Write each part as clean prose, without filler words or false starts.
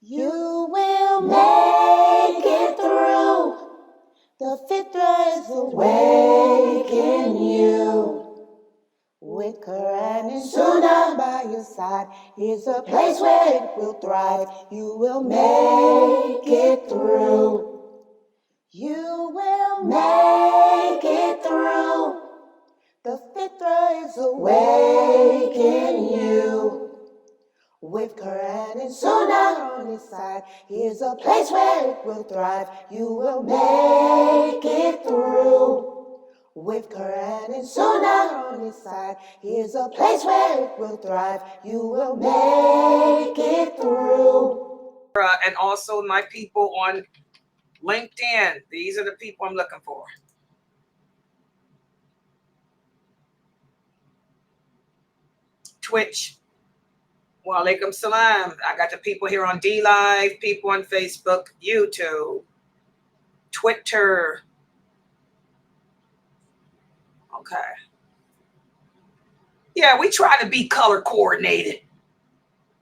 You will make it through. The fitra is awake in you. With Quran and Sunnah by your side, here's a place where it will thrive. You will make it through. You will make it through. The fitra is awake in you. With Quran and Sunnah on his side, here's a place where it will thrive. You will make it through. With Quran and Sunnah on his side, here's a place where it will thrive. You will make it through. And also my people on LinkedIn. These are the people I'm looking for. Twitch. Wa alaikum salam. I got the people here on D Live, people on Facebook, YouTube, Twitter. Okay. Yeah, we try to be color coordinated.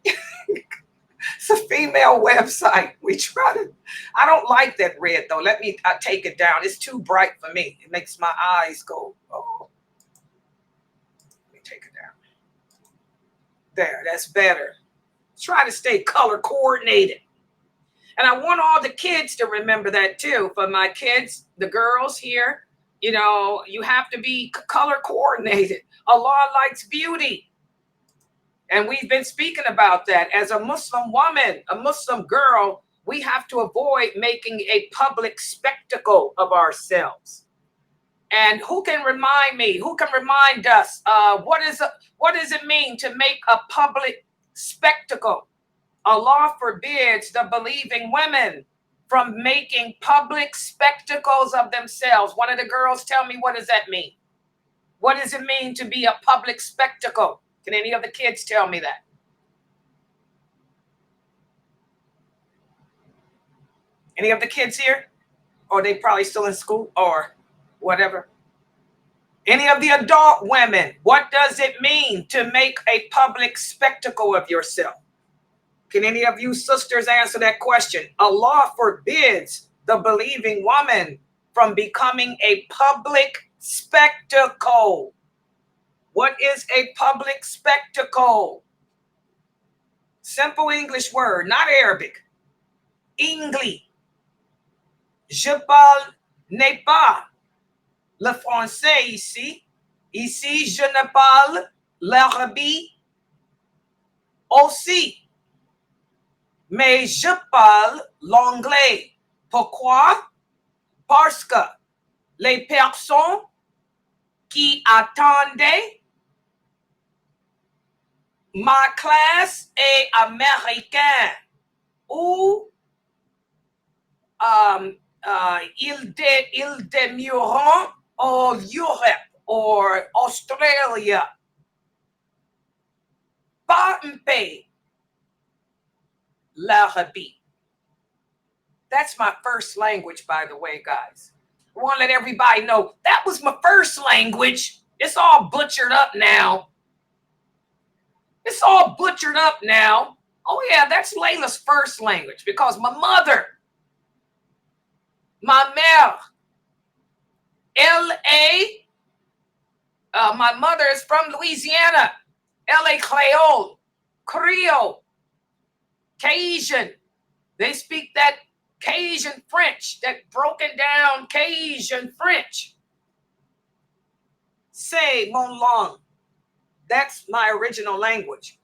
It's a female website. We try to. I don't like that red though. I take it down. It's too bright for me. It makes my eyes go, oh. Let me take it down. There, that's better. Try to stay color coordinated. And I want all the kids to remember that too. For my kids, the girls here, you know, you have to be color coordinated. Allah likes beauty. And we've been speaking about that. As a Muslim woman, a Muslim girl, we have to avoid making a public spectacle of ourselves. And who can remind me, who can remind us, what does it mean to make a public spectacle? Allah forbids the believing women from making public spectacles of themselves. One of the girls tell me, what does that mean? What does it mean to be a public spectacle? Can any of the kids tell me that? Any of the kids here? Or they probably still in school or whatever. Any of the adult women, what does it mean to make a public spectacle of yourself? Can any of you sisters answer that question? Allah forbids the believing woman from becoming a public spectacle. What is a public spectacle? Simple English word, not Arabic. English. Je parle n'est pas le français ici. Ici, je ne parle l'Arabie aussi. Mais je parle l'anglais. Pourquoi? Parce que les personnes qui attendaient ma classe est américaine ou ils demeureront en Europe ou Australia. Pas un pays. L'Arabie. That's my first language, by the way, guys. I want to let everybody know that was my first language. It's all butchered up now. It's all butchered up now. Oh, yeah, that's Layla's first language because my mother, my mère, L.A., my mother is from Louisiana, L.A. Creole, Cajun. They speak that Cajun French, that broken down Cajun French. C'est mon langue. That's my original language.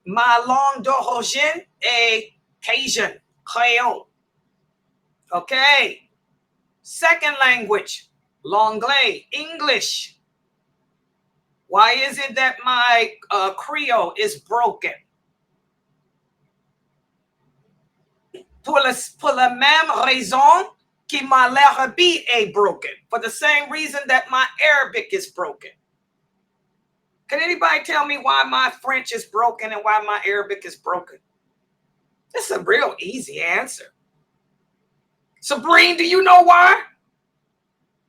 Ma langue d'origine est Cajun, Creole. Okay. Second language, l'anglais, English. Why is it that my Creole is broken? Pour la même raison que my l'Arabie est broken. For the same reason that my Arabic is broken. Can anybody tell me why my French is broken and why my Arabic is broken? It's a real easy answer. Sabrine, do you know why?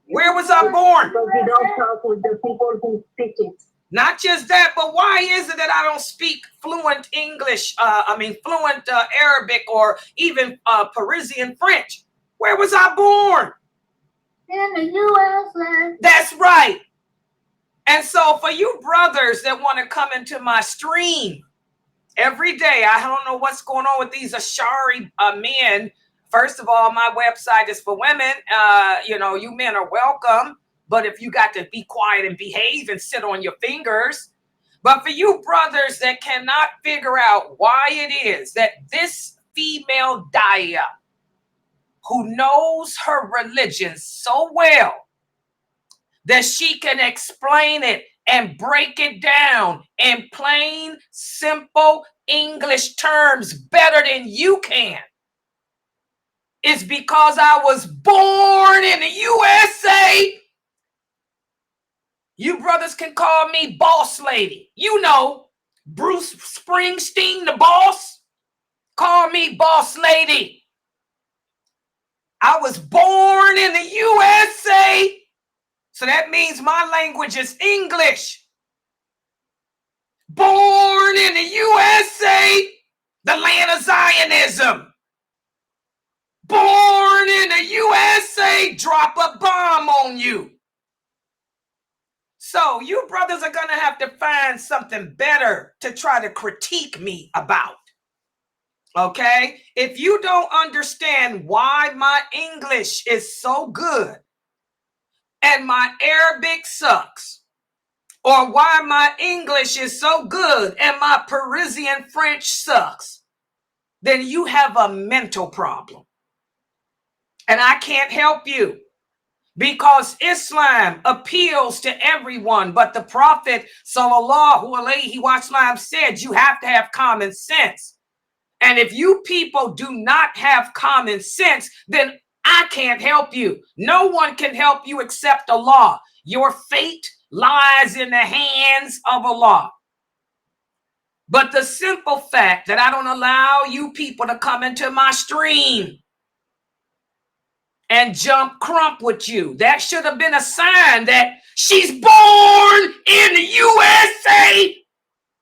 Where was I born? Because you don't talk with the people who speak it. Not just that, but why is it that I don't speak fluent English, fluent Arabic or even Parisian French? Where was I born? In the U.S. That's right. And so for you brothers that want to come into my stream every day, I don't know what's going on with these Ashari men. First of all, my website is for women. You men are welcome. But if you got to be quiet and behave and sit on your fingers. But for you brothers that cannot figure out why it is that this female Daya, who knows her religion so well that she can explain it and break it down in plain, simple English terms better than you can, is because I was born in the USA. You brothers can call me boss lady. You know, Bruce Springsteen, the boss. Call me boss lady. I was born in the USA. So that means my language is English. Born in the USA, the land of Zionism. Born in the USA, drop a bomb on you. So you brothers are going to have to find something better to try to critique me about. Okay? If you don't understand why my English is so good and my Arabic sucks, or why my English is so good and my Parisian French sucks, then you have a mental problem. And I can't help you. Because Islam appeals to everyone, but the Prophet sallallahu alaihi wasallam said you have to have common sense. And if you people do not have common sense, then I can't help you. No one can help you except Allah. Your fate lies in the hands of Allah. But the simple fact that I don't allow you people to come into my stream and jump crump with you, that should have been a sign that she's born in the USA.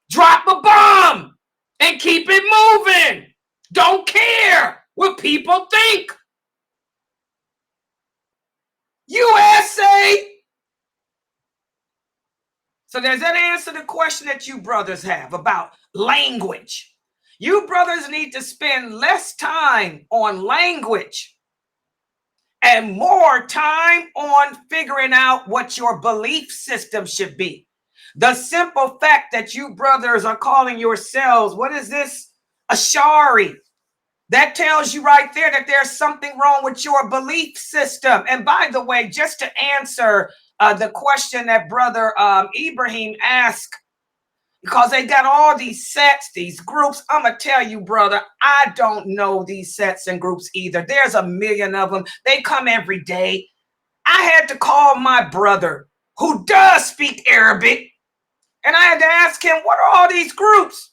Drop a bomb and keep it moving. Don't care what people think. USA. So does that answer the question that you brothers have about language? You brothers need to spend less time on language and more time on figuring out what your belief system should be. The simple fact that you brothers are calling yourselves, what is this? Ashari. That tells you right there that there's something wrong with your belief system. And by the way, just to answer the question that brother Ibrahim asked, because they got all these sets, these groups. I'm going to tell you, brother, I don't know these sets and groups either. There's a million of them. They come every day. I had to call my brother who does speak Arabic, and I had to ask him, what are all these groups?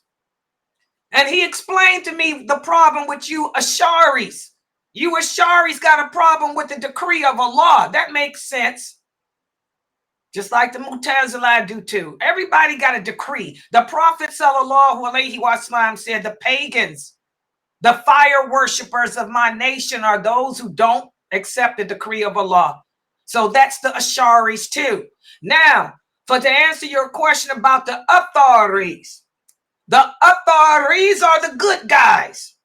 And he explained to me the problem with you Asharis. You Asharis got a problem with the decree of Allah. That makes sense. Just like the Mu'tazila do too. Everybody got a decree. The Prophet sallallahu alaihi wasallam said the pagans, the fire worshippers of my nation are those who don't accept the decree of Allah. So that's the Asharis too. Now, to answer your question about the Atharis are the good guys.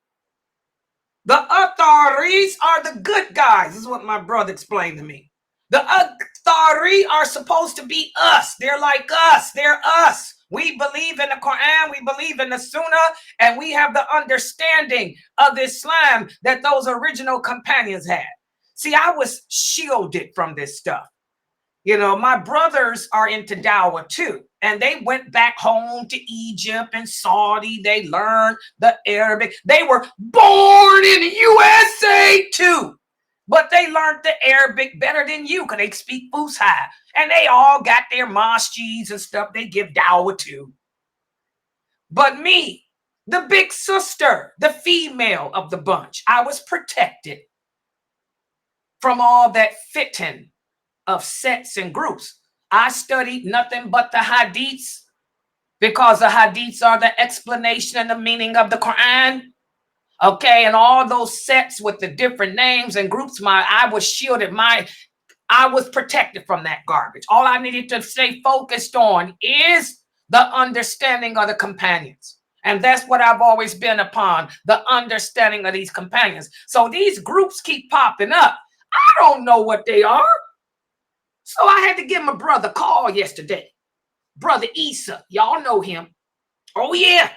The Atharis are the good guys. This is what my brother explained to me. The Athari are supposed to be us. They're like us. They're us. We believe in the Quran. We believe in the Sunnah. And we have the understanding of Islam that those original companions had. See, I was shielded from this stuff. You know, my brothers are into Dawah too. And they went back home to Egypt and Saudi. They learned the Arabic. They were born in the USA too. But they learned the Arabic better than you because they speak Fusha. And they all got their masjids and stuff they give dawah to. But me, the big sister, the female of the bunch, I was protected from all that fitting of sets and groups. I studied nothing but the hadiths, because the hadiths are the explanation and the meaning of the Quran. Okay, and all those sets with the different names and groups, I was shielded. I was protected from that garbage. All I needed to stay focused on is the understanding of the companions. And that's what I've always been upon, the understanding of these companions. So these groups keep popping up. I don't know what they are. So I had to give my brother a call yesterday. Brother Issa, y'all know him. Oh yeah,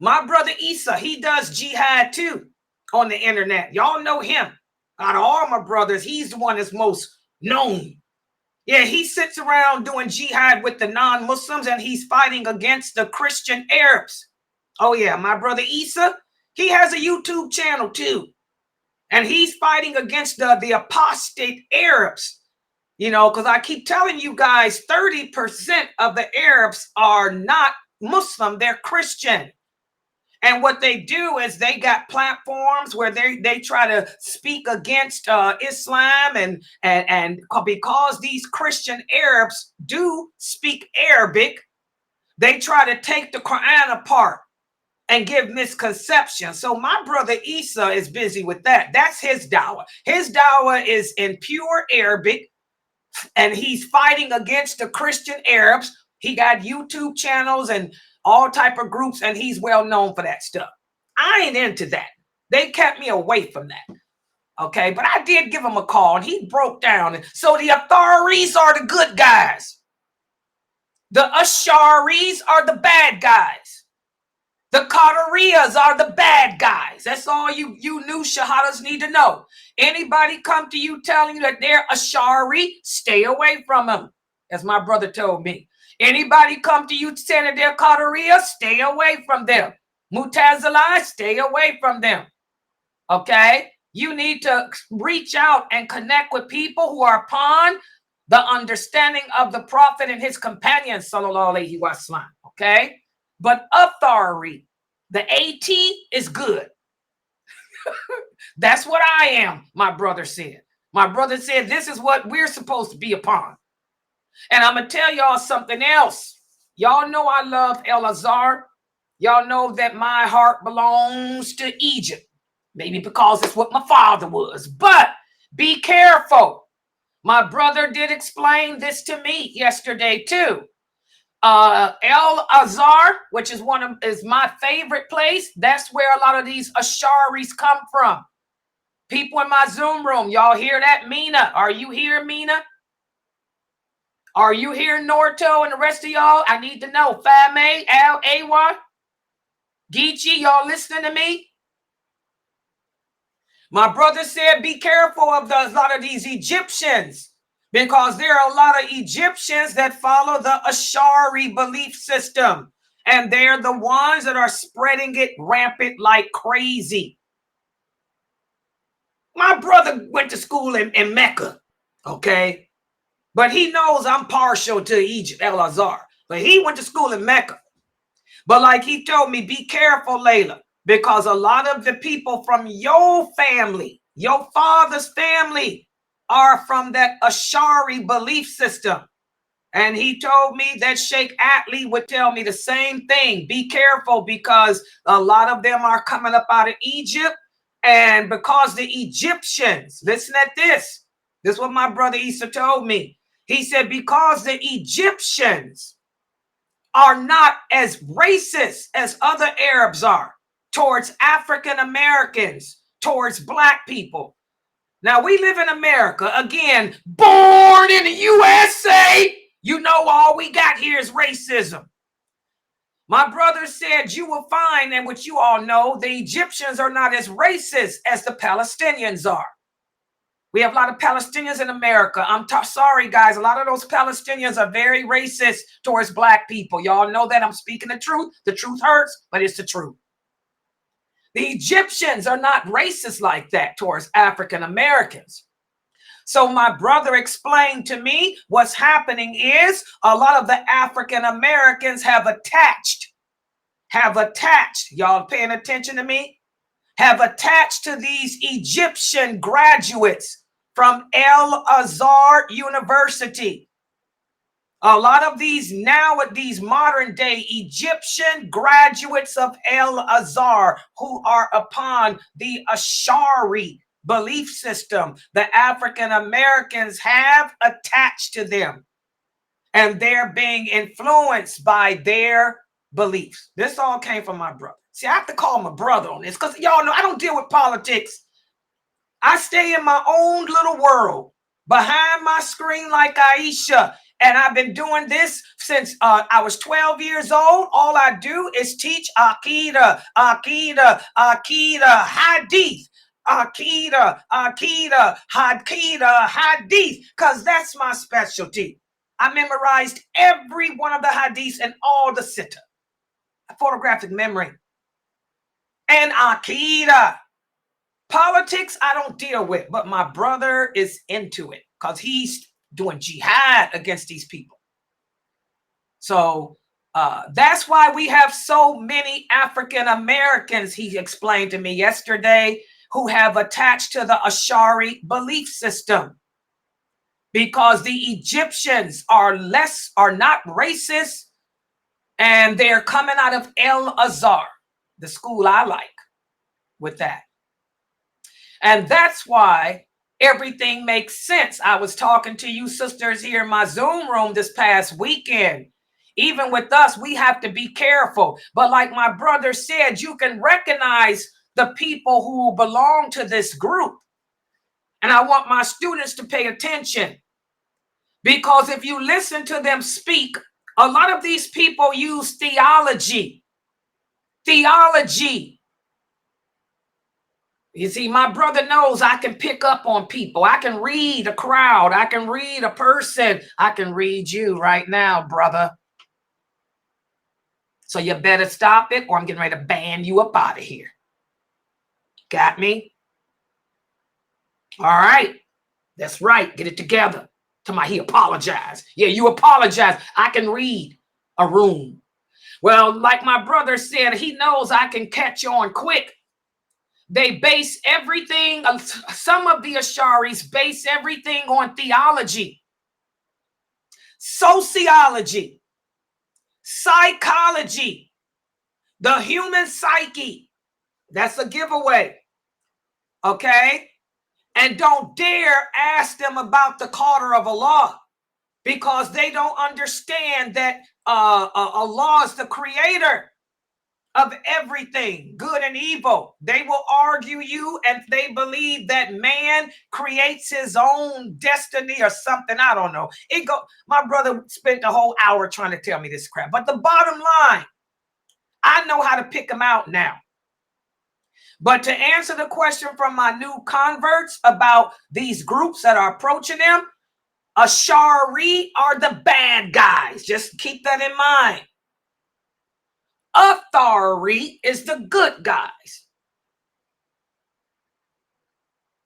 my brother Issa, he does jihad too on the internet. Y'all know him. Out of all my brothers, he's the one that's most known. Yeah, he sits around doing jihad with the non-Muslims, and he's fighting against the Christian Arabs. Oh yeah, my brother Issa, he has a YouTube channel too. And he's fighting against the apostate Arabs. You know, because I keep telling you guys, 30% of the Arabs are not Muslim, they're Christian. And what they do is they got platforms where they try to speak against Islam, and because these Christian Arabs do speak Arabic, they try to take the Quran apart and give misconceptions. So my brother Issa is busy with that. That's his dawah. His dawah is in pure Arabic, and he's fighting against the Christian Arabs. He got YouTube channels and all type of groups, and he's well known for that stuff. I ain't into that. They kept me away from that. Okay, but I did give him a call, and he broke down. So the Atharis are the good guys. The Asharis are the bad guys. The Qadariyas are the bad guys. That's all you new shahadas need to know. Anybody come to you telling you that they're Ashari, stay away from them, as my brother told me. Anybody come to you saying that they're Qadariya, stay away from them. Mutazila, stay away from them. Okay? You need to reach out and connect with people who are upon the understanding of the Prophet and his companions, sallallahu alaihi wasallam. Okay? But Athari, the AT is good. That's what I am, my brother said. My brother said this is what we're supposed to be upon. And I'm going to tell y'all something else. Y'all know I love El-Azhar. Y'all know that my heart belongs to Egypt. Maybe because it's what my father was. But be careful. My brother did explain this to me yesterday too. El-Azhar, which is is my favorite place. That's where a lot of these Asharis come from. People in my Zoom room, y'all hear that? Mina, are you here, Mina? Are you here, Norto, and the rest of y'all? I need to know. Fame, Al, Awa, Geechee, y'all listening to me? My brother said, be careful of a lot of these Egyptians, because there are a lot of Egyptians that follow the Ashari belief system, and they're the ones that are spreading it rampant like crazy. My brother went to school in Mecca, okay? But he knows I'm partial to Egypt, El-Azhar. But he went to school in Mecca. But like he told me, be careful, Layla, because a lot of the people from your family, your father's family, are from that Ashari belief system. And he told me that Sheikh Atli would tell me the same thing. Be careful, because a lot of them are coming up out of Egypt. And because the Egyptians, listen at this. This is what my brother Issa told me. He said, because the Egyptians are not as racist as other Arabs are towards African Americans, towards black people. Now, we live in America, again, born in the USA. You know, all we got here is racism. My brother said you will find, and what you all know, the Egyptians are not as racist as the Palestinians are. We have a lot of Palestinians in America. I'm sorry, guys. A lot of those Palestinians are very racist towards black people. Y'all know that I'm speaking the truth. The truth hurts, but it's the truth. The Egyptians are not racist like that towards African Americans. So my brother explained to me what's happening is a lot of the African Americans have attached, y'all paying attention to me? Have attached to these Egyptian graduates from El-Azhar University. A lot of these modern day Egyptian graduates of Al-Azhar who are upon the Ashari belief system, the African Americans have attached to them, and they're being influenced by their beliefs. This all came from my brother. See, I have to call my brother on this because y'all know I don't deal with politics. I stay in my own little world behind my screen like Aisha. And I've been doing this since I was 12 years old. All I do is teach Aqidah, Hadith. Hadith, because that's my specialty. I memorized every one of the hadiths and all the sitta. Photographic memory. And Aqidah. Politics, I don't deal with, but my brother is into it because he's doing jihad against these people. So that's why we have so many African Americans, he explained to me yesterday, who have attached to the Ashari belief system, because the Egyptians are not racist, and they're coming out of Al-Azhar, the school I like with that. And that's why everything makes sense. I was talking to you sisters here in my Zoom room this past weekend. Even with us, we have to be careful. But like my brother said, you can recognize the people who belong to this group. And I want my students to pay attention, because if you listen to them speak, a lot of these people use theology. Theology. You see, my brother knows I can pick up on people. I can read a crowd. I can read a person. I can read you right now, brother. So you better stop it, or I'm getting ready to ban you up out of here. Got me? All right. That's right. Get it together. He apologized. Yeah, you apologize. I can read a room. Well, like my brother said, he knows I can catch on quick. They base everything, some of the Asharis base everything on theology, sociology, psychology, the human psyche. That's a giveaway. Okay? And don't dare ask them about the qadr of Allah, because they don't understand that Allah is the creator of everything, good and evil. They will argue you, and they believe that man creates his own destiny or something. I don't know. My brother spent a whole hour trying to tell me this crap. But the bottom line, I know how to pick them out now. But to answer the question from my new converts about these groups that are approaching them, Ashari are the bad guys. Just keep that in mind. Athari is the good guys.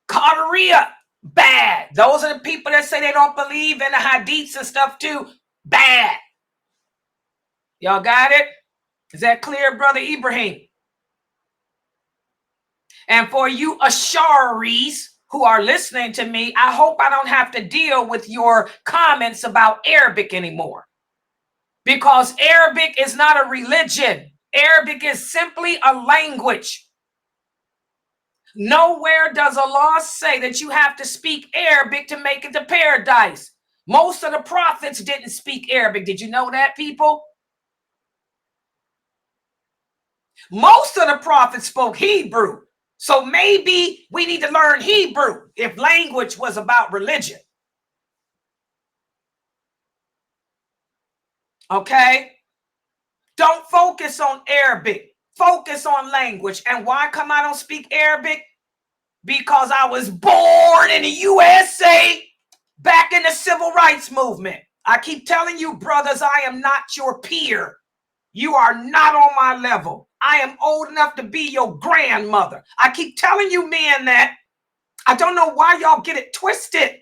Qadariya, bad. Those are the people that say they don't believe in the hadiths and stuff too. Bad. Y'all got it? Is that clear, Brother Ibrahim? And for you Asharis who are listening to me, I hope I don't have to deal with your comments about Arabic anymore. Because Arabic is not a religion. Arabic is simply a language. Nowhere does Allah say that you have to speak Arabic to make it to paradise. Most of the prophets didn't speak Arabic. Did you know that, people? Most of the prophets spoke Hebrew. So maybe we need to learn Hebrew if language was about religion. Okay? Don't focus on Arabic. Focus on language. And why come I don't speak Arabic? Because I was born in the USA back in the civil rights movement. I keep telling you, brothers, I am not your peer. You are not on my level. I am old enough to be your grandmother. I keep telling you men that. I don't know why y'all get it twisted.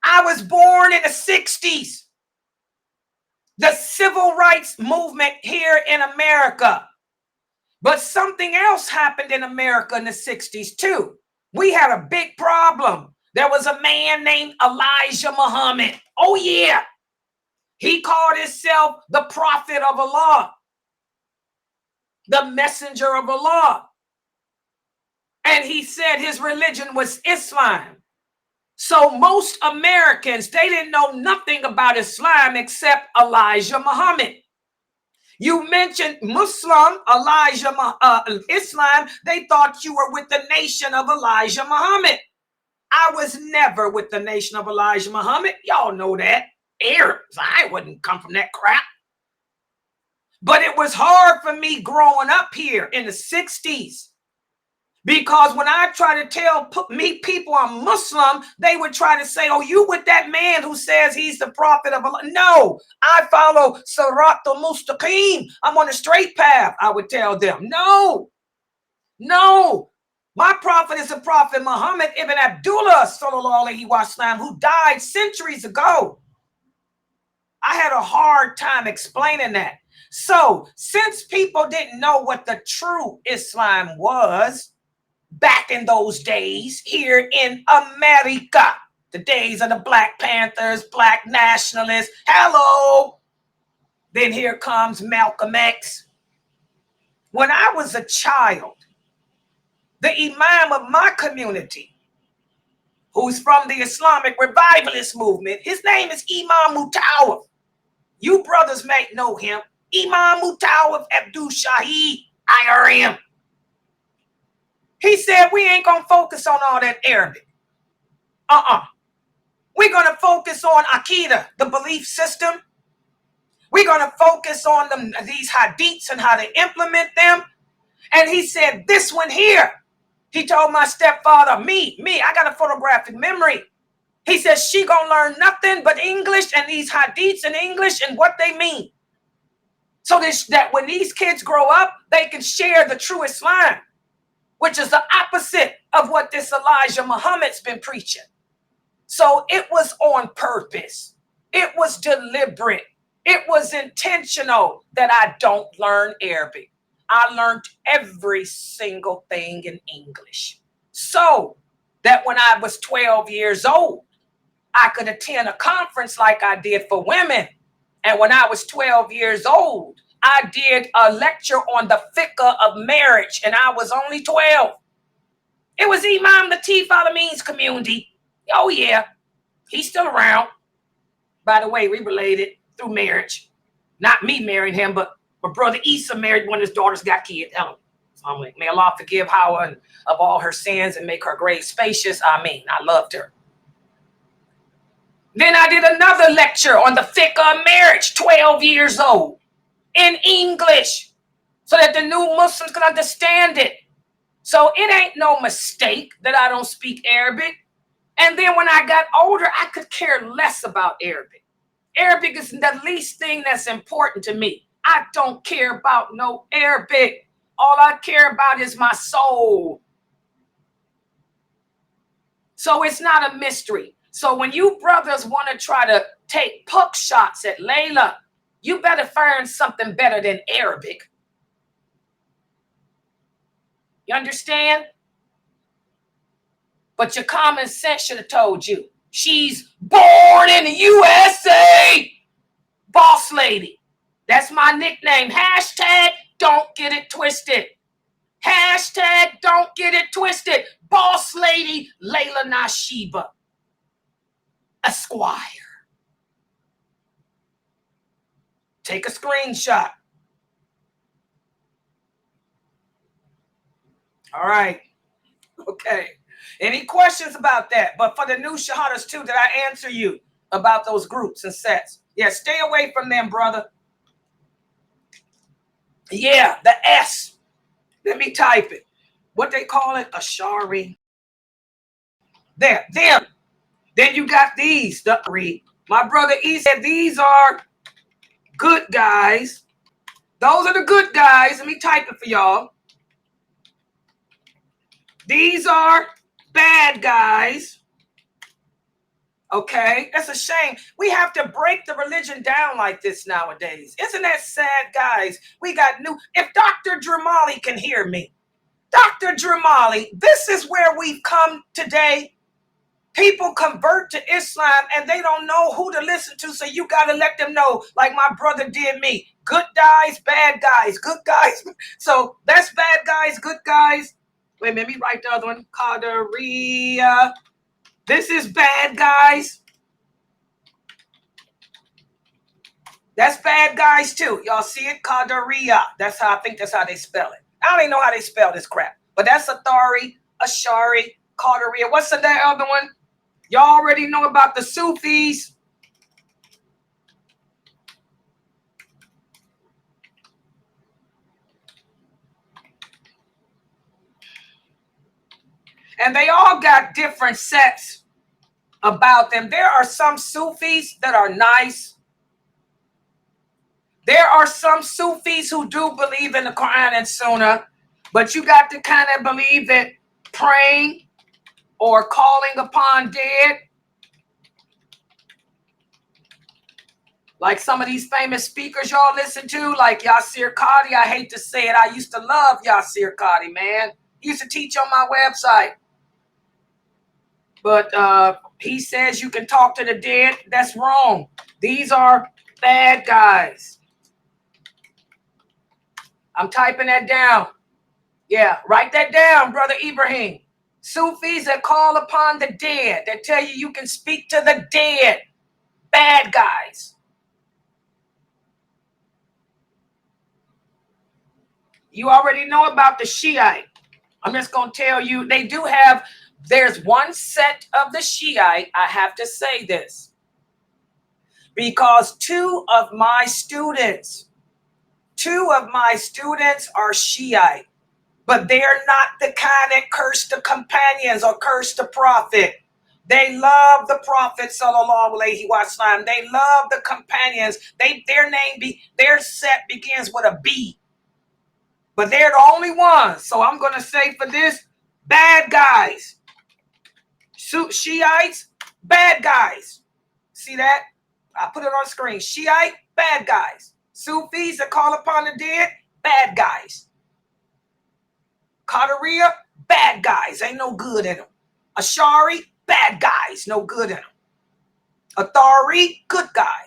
I was born in the 60s. The civil rights movement here in America. But something else happened in America in the 60s too. We had a big problem. There was a man named Elijah Muhammad. Oh yeah. He called himself the prophet of Allah, the messenger of Allah. And he said his religion was Islam. So most Americans, they didn't know nothing about Islam except Elijah Muhammad. You mentioned Muslim, Islam, they thought you were with the nation of Elijah Muhammad. I was never with the nation of Elijah Muhammad. Y'all know that. Arabs, I wouldn't come from that crap. But it was hard for me growing up here in the 60s. Because when I try to meet people I'm Muslim, they would try to say, oh, you with that man who says he's the prophet of Allah. No, I follow Siratul Mustaqim. I'm on the straight path, I would tell them. No, my prophet is the prophet Muhammad ibn Abdullah, sallallahu alaihi wasallam, who died centuries ago. I had a hard time explaining that. So since people didn't know what the true Islam was, back in those days here in America, the days of the Black Panthers, Black nationalists, hello. Then here comes Malcolm X. When I was a child, the imam of my community, who's from the Islamic revivalist movement, his name is Imam Mutawaf. You brothers may know him. Imam Mutawaf Abdul Shahid, IRM. He said, we ain't going to focus on all that Arabic. We're going to focus on Aqidah, the belief system. We're going to focus on these hadiths and how to implement them. And he said, this one here, he told my stepfather, me, I got a photographic memory. He says, she going to learn nothing but English and these hadiths in English and what they mean. So that when these kids grow up, they can share the true Islam, which is the opposite of what this Elijah Muhammad's been preaching. So it was on purpose. It was deliberate. It was intentional that I don't learn Arabic. I learned every single thing in English. So that when I was 12 years old, I could attend a conference like I did for women. And when I was 12 years old, I did a lecture on the fiqh of marriage, and I was only 12. It was Imam Latif Alameen's community. Oh, yeah. He's still around. By the way, we related through marriage. Not me marrying him, but my brother Isa married one of his daughters, got kids. May Allah forgive Hawa and of all her sins and make her grave spacious. Amen. I loved her. Then I did another lecture on the fiqh of marriage, 12 years old, in English, so that the new Muslims could understand it. So it ain't no mistake that I don't speak Arabic. And then when I got older, I could care less about Arabic. Arabic is the least thing that's important to me. I don't care about no Arabic. All I care about is my soul. So it's not a mystery. So when you brothers want to try to take puck shots at Layla, you better find something better than Arabic. You understand? But your common sense should have told you. She's born in the USA. Boss lady. That's my nickname. Hashtag don't get it twisted. Hashtag don't get it twisted. Boss lady Laila Nasheeba, Esquire. Take a screenshot. All right. Okay. Any questions about that? But for the new shahadas too, did I answer you about those groups and sets? Yeah, stay away from them, brother. Yeah, the S. Let me type it. What they call it? Ashari. There, them. Then you got these. My brother E said these are good guys. Those are the good guys. Let me type it for y'all. These are bad guys. Okay, that's a shame. We have to break the religion down like this nowadays. Isn't that sad, guys? We got new. If Dr. Dramali can hear me, Dr. Dramali, this is where we've come today. People convert to Islam and they don't know who to listen to, so you got to let them know, like my brother did me. Good guys, bad guys, good guys. So that's bad guys, good guys. Wait a minute, let me write the other one. Qadariya. This is bad guys. That's bad guys too. Y'all see it? Qadariya. That's how I think that's how they spell it. I don't even know how they spell this crap. But that's Athari, Ashari, Qadariya. What's the other one? Y'all already know about the Sufis. And they all got different sets about them. There are some Sufis that are nice. There are some Sufis who do believe in the Quran and Sunnah, but you got to kind of believe that praying or calling upon dead, like some of these famous speakers y'all listen to, like Yasir Qadhi. I hate to say it. I used to love Yasir Qadhi, man. He used to teach on my website. But he says you can talk to the dead. That's wrong. These are bad guys. I'm typing that down. Yeah, write that down, Brother Ibrahim. Sufis that call upon the dead, that tell you you can speak to the dead. Bad guys. You already know about the Shiite. I'm just going to tell you, they do have, there's one set of the Shiite, I have to say this, because two of my students are Shiite, but they're not the kind that curse the companions or curse the prophet. They love the Prophet, sallallahu alaihi wasallam. They love the companions. Their set begins with a B. But they're the only ones. So I'm going to say for this, bad guys. Shiites, bad guys. See that? I put it on screen. Shiite, bad guys. Sufis that call upon the dead, bad guys. Qadariya, bad guys. Ain't no good in them. Ashari, bad guys. No good in them. Athari, good guy.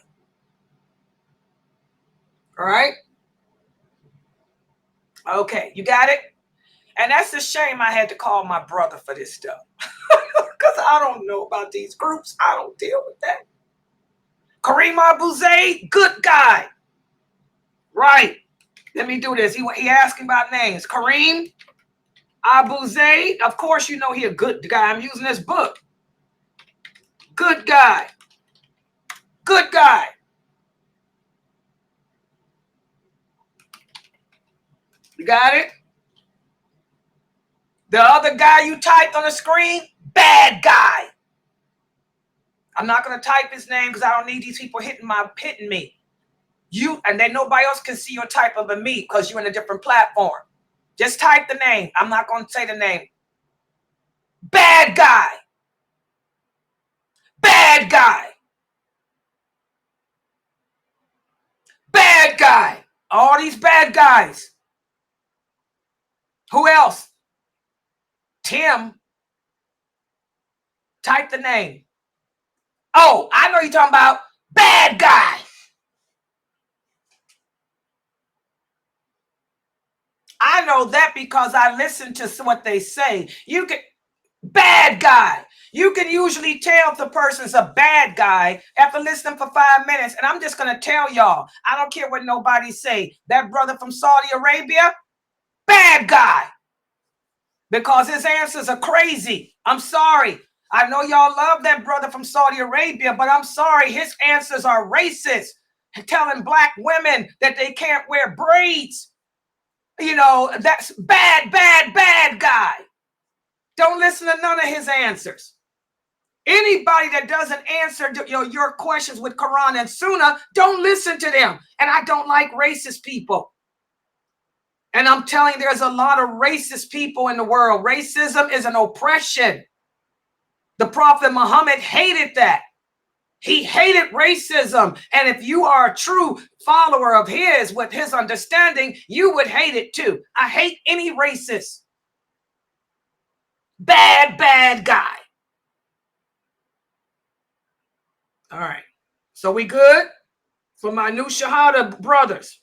All right? Okay, you got it? And that's a shame I had to call my brother for this stuff. Because I don't know about these groups. I don't deal with that. Kareem Abu Zayd, good guy. Right. Let me do this. He asking about names. Kareem Abu Zayd. Of course you know he a good guy. I'm using this book. Good guy. Good guy. You got it? The other guy you typed on the screen, bad guy. I'm not going to type his name because I don't need these people hitting me. You, and then nobody else can see your type of me because you're in a different platform. Just type the name. I'm not going to say the name. Bad guy. Bad guy. Bad guy. All these bad guys. Who else? Tim. Type the name. Oh, I know you're talking about bad guy. I know that because I listen to what they say. You can, bad guy. You can usually tell if the person's a bad guy after listening for 5 minutes. And I'm just going to tell y'all, I don't care what nobody say. That brother from Saudi Arabia, bad guy. Because his answers are crazy. I'm sorry. I know y'all love that brother from Saudi Arabia, but I'm sorry. His answers are racist. Telling black women that they can't wear braids. You know, that's bad guy. Don't listen to none of his answers. Anybody that doesn't answer your questions with Quran and Sunnah, don't listen to them. And I don't like racist people. And I'm telling you, there's a lot of racist people in the world. Racism is an oppression. The Prophet Muhammad hated that. He hated racism. And if you are a true follower of his with his understanding, you would hate it too. I hate any racist. Bad guy. All right. So we good for my new Shahada brothers?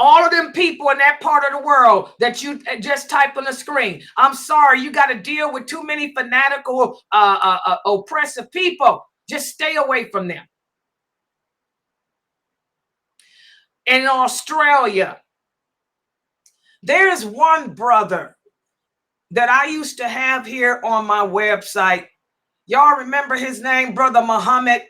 All of them people in that part of the world that you just type on the screen. I'm sorry, you got to deal with too many fanatical, oppressive people. Just stay away from them. In Australia, there's one brother that I used to have here on my website. Y'all remember his name, Brother Muhammad?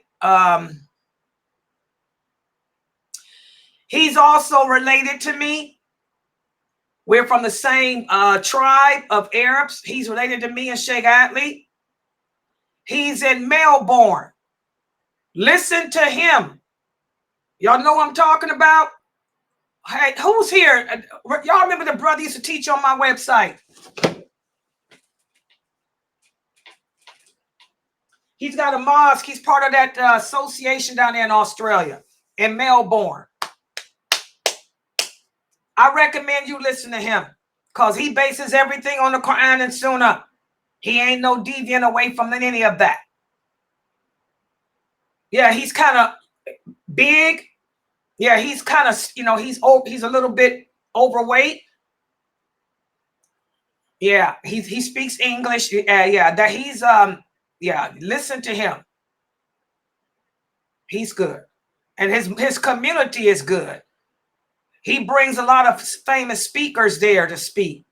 He's also related to me. We're from the same tribe of Arabs. He's related to me and Sheikh Atlee. He's in Melbourne. Listen to him. Y'all know what I'm talking about? Hey, who's here? Y'all remember the brother used to teach on my website? He's got a mosque. He's part of that association down there in Australia, in Melbourne. I recommend you listen to him because he bases everything on the Quran and Sunnah. He ain't no deviant away from any of that. Yeah, he's kind of big. Yeah, he's kind of, he's a little bit overweight. Yeah, he speaks English. Yeah, that he's listen to him. He's good. And his community is good. He brings a lot of famous speakers there to speak.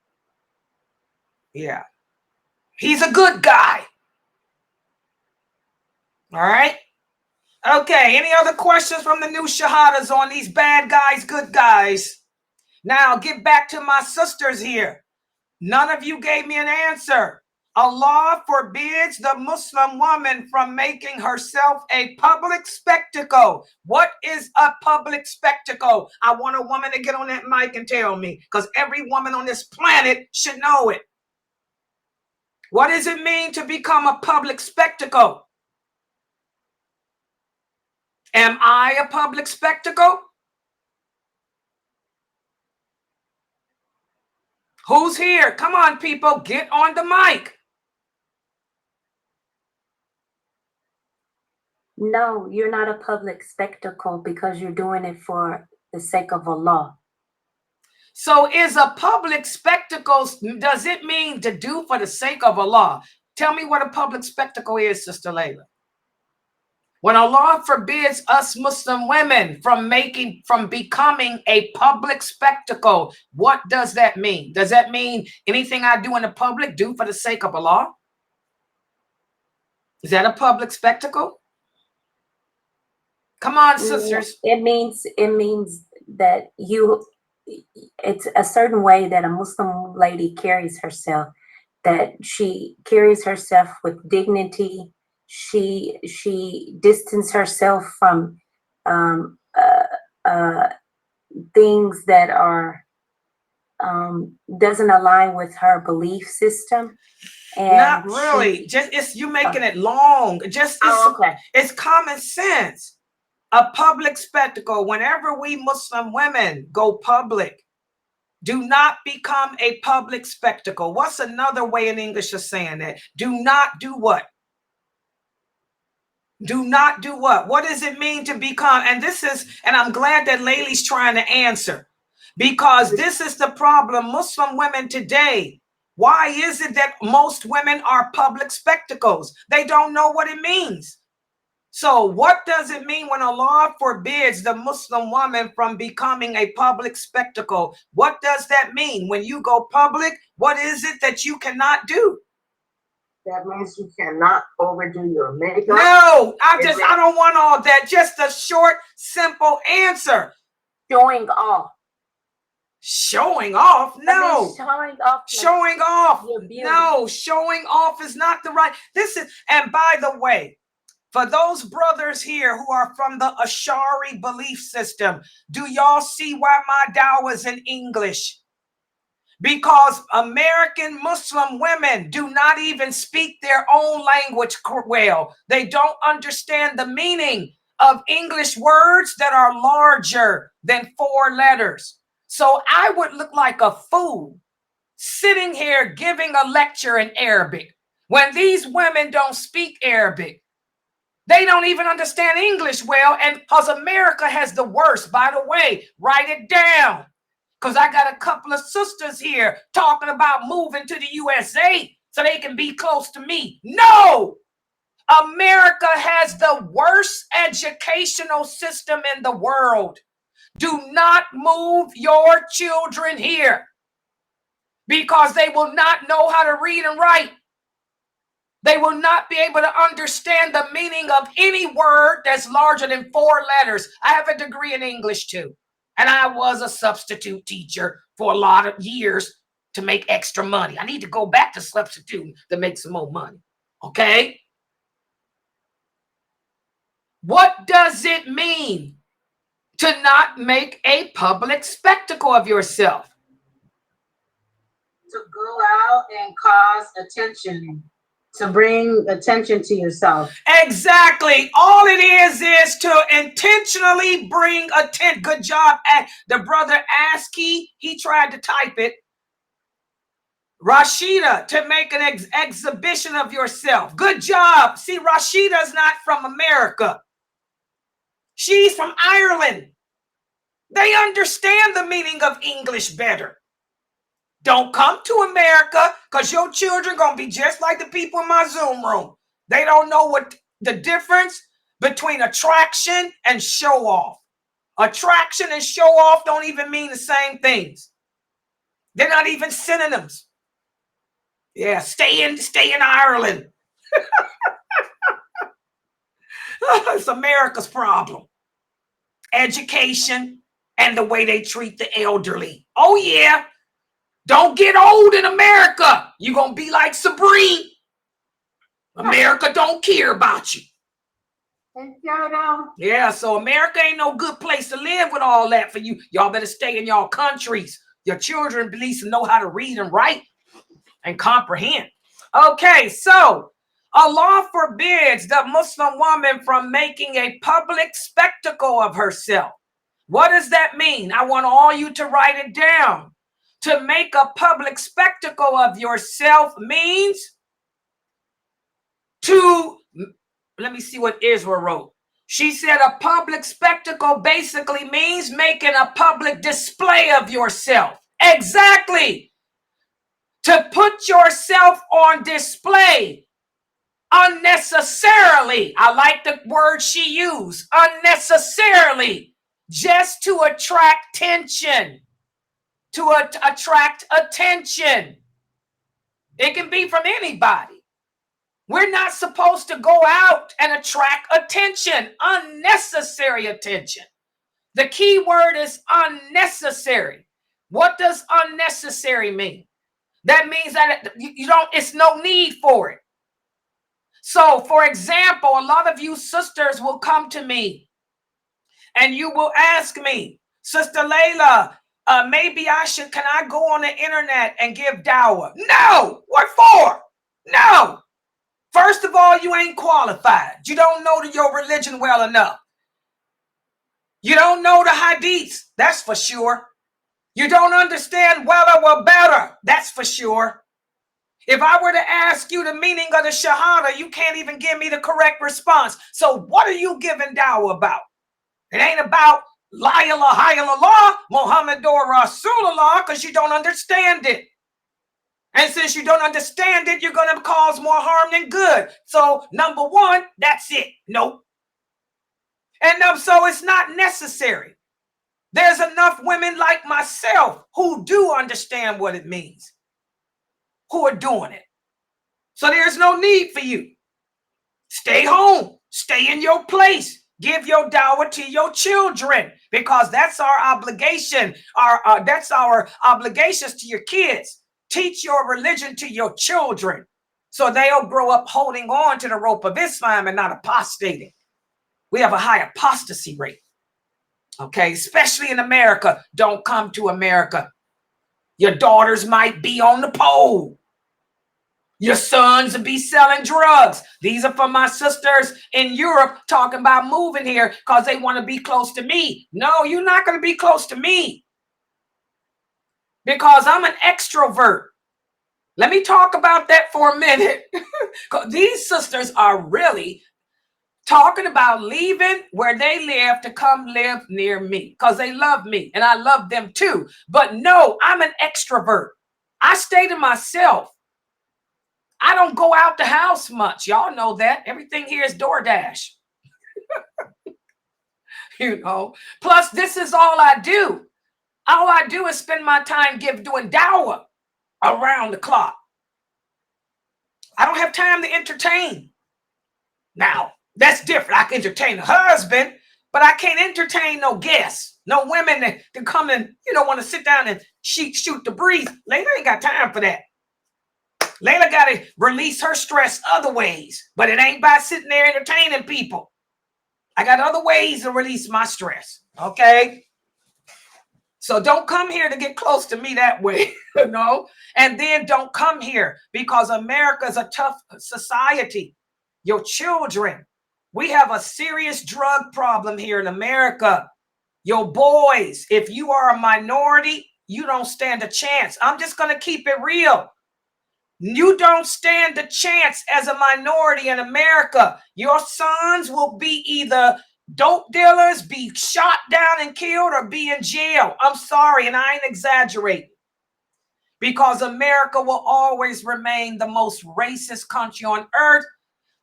Yeah. He's a good guy. All right. Okay. Any other questions from the new Shahadas on these bad guys, good guys? Now I'll get back to my sisters here. None of you gave me an answer. Allah forbids the Muslim woman from making herself a public spectacle. What is a public spectacle? I want a woman to get on that mic and tell me, because every woman on this planet should know it. What does it mean to become a public spectacle? Am I a public spectacle? Who's here? Come on, people, get on the mic. No, you're not a public spectacle because you're doing it for the sake of Allah. So is a public spectacle, does it mean to do for the sake of Allah? Tell me what a public spectacle is, Sister Laila. When Allah forbids us Muslim women from becoming a public spectacle, what does that mean? Does that mean anything I do in the public, do for the sake of Allah? Is that a public spectacle? Come on, sisters. It means that it's a certain way that a Muslim lady carries herself, that she carries herself with dignity. She distances herself from things that are doesn't align with her belief system. And not really. You making it long. It's common sense. A public spectacle. Whenever we Muslim women go public, do not become a public spectacle. What's another way in English of saying that? Do not do what? Do not do what? What does it mean to become? And I'm glad that Laylee's trying to answer, because this is the problem. Muslim women today, why is it that most women are public spectacles? They don't know what it means. So what does it mean when Allah forbids the Muslim woman from becoming a public spectacle? What does that mean? When you go public, what is it that you cannot do? That means you cannot overdo your makeup. No, I don't want all that. Just a short, simple answer. Showing off. Showing off? No. Showing off. Showing off. No, showing off is not the right. And by the way, for those brothers here who are from the Ashari belief system, do y'all see why my dawah is in English? Because American Muslim women do not even speak their own language well. They don't understand the meaning of English words that are larger than 4 letters. So I would look like a fool sitting here giving a lecture in Arabic. when these women don't speak Arabic. They don't even understand English well, and because America has the worst. By the way, write it down, because I got a couple of sisters here talking about moving to the USA so they can be close to me. No! America has the worst educational system in the world. Do not move your children here, because they will not know how to read and write. They will not be able to understand the meaning of any word that's larger than 4 letters. I have a degree in English too, and I was a substitute teacher for a lot of years to make extra money. I need to go back to substituting to make some more money, okay? What does it mean to not make a public spectacle of yourself? To go out and cause attention, to bring attention to yourself. Exactly. All it is to intentionally bring attention. Good job. The brother Askey, he tried to type it. Rashida, to make an exhibition of yourself. Good job. See, Rashida's not from America. She's from Ireland. They understand the meaning of English better. Don't come to America, because your children are going to be just like the people in my Zoom room. They don't know what the difference between attraction and show off. Attraction and show off don't even mean the same things. They're not even synonyms. Yeah, stay in Ireland. It's America's problem. Education and the way they treat the elderly. Oh yeah. Don't get old in America. You're going to be like Sabrine. America don't care about you. Yeah, so America ain't no good place to live with all that for you. Y'all better stay in y'all countries. Your children at least know how to read and write and comprehend. Okay, so Allah forbids the Muslim woman from making a public spectacle of herself. What does that mean? I want all you to write it down. To make a public spectacle of yourself means to, let me see what Israel wrote. She said a public spectacle basically means making a public display of yourself. Exactly. To put yourself on display unnecessarily. I like the word she used, unnecessarily, just to attract attention. To attract attention. It can be from anybody. We're not supposed to go out and attract attention, unnecessary attention. The key word is unnecessary. What does unnecessary mean? That means that it's no need for it. So, for example, a lot of you sisters will come to me and you will ask me, Sister Laila, maybe can I go on the internet and give dawah? No. What for? No. First of all, you ain't qualified. You don't know your religion well enough. You don't know the hadiths. That's for sure. You don't understand whether or better. That's for sure. If I were to ask you the meaning of the Shahada, you can't even give me the correct response. So what are you giving dawah about? It ain't about La ilaha illallah, Muhammadur Rasulullah, because you don't understand it. And since you don't understand it, you're going to cause more harm than good. So, number one, that's it. Nope. And so it's not necessary. There's enough women like myself who do understand what it means, who are doing it. So there's no need for you. Stay home. Stay in your place. Give your dawah to your children, because that's our obligation. That's our obligations to your kids. Teach your religion to your children so they'll grow up holding on to the rope of Islam and not apostating. We have a high apostasy rate. Okay, especially in America. Don't come to America. Your daughters might be on the pole. Your sons will be selling drugs. These are for my sisters in Europe talking about moving here because they want to be close to me. No, you're not going to be close to me because I'm an extrovert. Let me talk about that for a minute. These sisters are really talking about leaving where they live to come live near me because they love me and I love them too. But no, I'm an extrovert. I stay to myself. I don't go out the house much. Y'all know that. Everything here is DoorDash. You know, plus this is all I do. All I do is spend my time doing dawah around the clock. I don't have time to entertain. Now, that's different. I can entertain a husband, but I can't entertain no guests, no women that come and, want to sit down and shoot the breeze. Layla ain't got time for that. Layla got to release her stress other ways, but it ain't by sitting there entertaining people. I got other ways to release my stress, okay? So don't come here to get close to me that way, And then don't come here because America's a tough society. Your children, we have a serious drug problem here in America. Your boys, if you are a minority, you don't stand a chance. I'm just going to keep it real. You don't stand a chance as a minority in America. Your sons will be either dope dealers, be shot down and killed, or be in jail. I'm sorry, and I ain't exaggerating. Because America will always remain the most racist country on earth.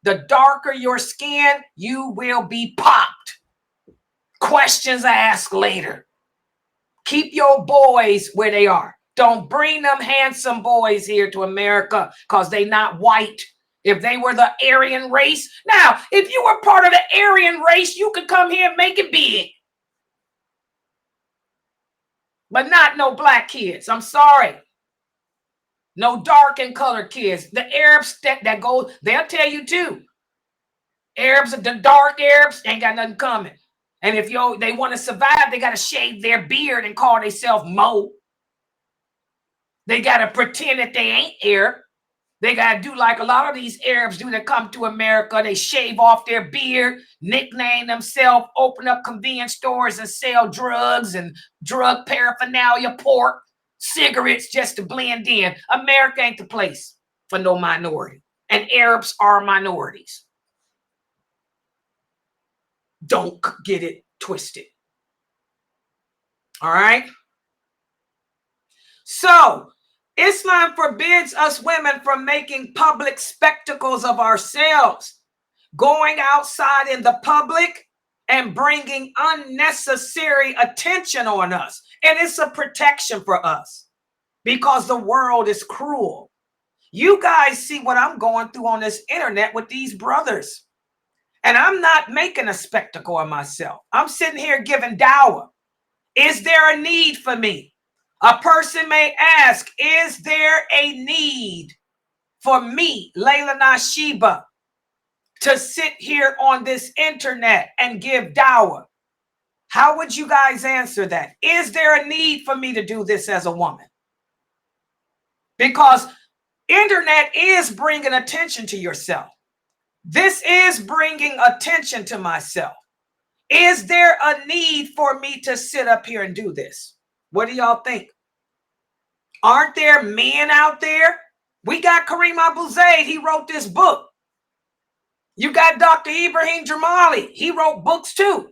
The darker your skin, you will be popped. Questions asked later. Keep your boys where they are. Don't bring them handsome boys here to America because they not white. If they were the Aryan race. Now, if you were part of the Aryan race, you could come here and make it big. But not no black kids. I'm sorry. No dark and colored kids. The Arabs that go, they'll tell you too. Arabs, the dark Arabs, ain't got nothing coming. And if they want to survive, they got to shave their beard and call themselves Mo. They got to pretend that they ain't Arab. They got to do like a lot of these Arabs do that come to America. They shave off their beard, nickname themselves, open up convenience stores and sell drugs and drug paraphernalia, pork, cigarettes just to blend in. America ain't the place for no minority. And Arabs are minorities. Don't get it twisted. All right? So, Islam forbids us women from making public spectacles of ourselves, going outside in the public and bringing unnecessary attention on us. And it's a protection for us because the world is cruel. You guys see what I'm going through on this internet with these brothers. And I'm not making a spectacle of myself. I'm sitting here giving dawah. Is there a need for me? A person may ask, is there a need for me, Laila Nasheeba, to sit here on this internet and give dawah? How would you guys answer that? Is there a need for me to do this as a woman? Because internet is bringing attention to yourself. This is bringing attention to myself. Is there a need for me to sit up here and do this? What do y'all think? Aren't there men out there? We got Kareem Abu Zaid. He wrote this book. You got Dr. Ibrahim Jamali. He wrote books too.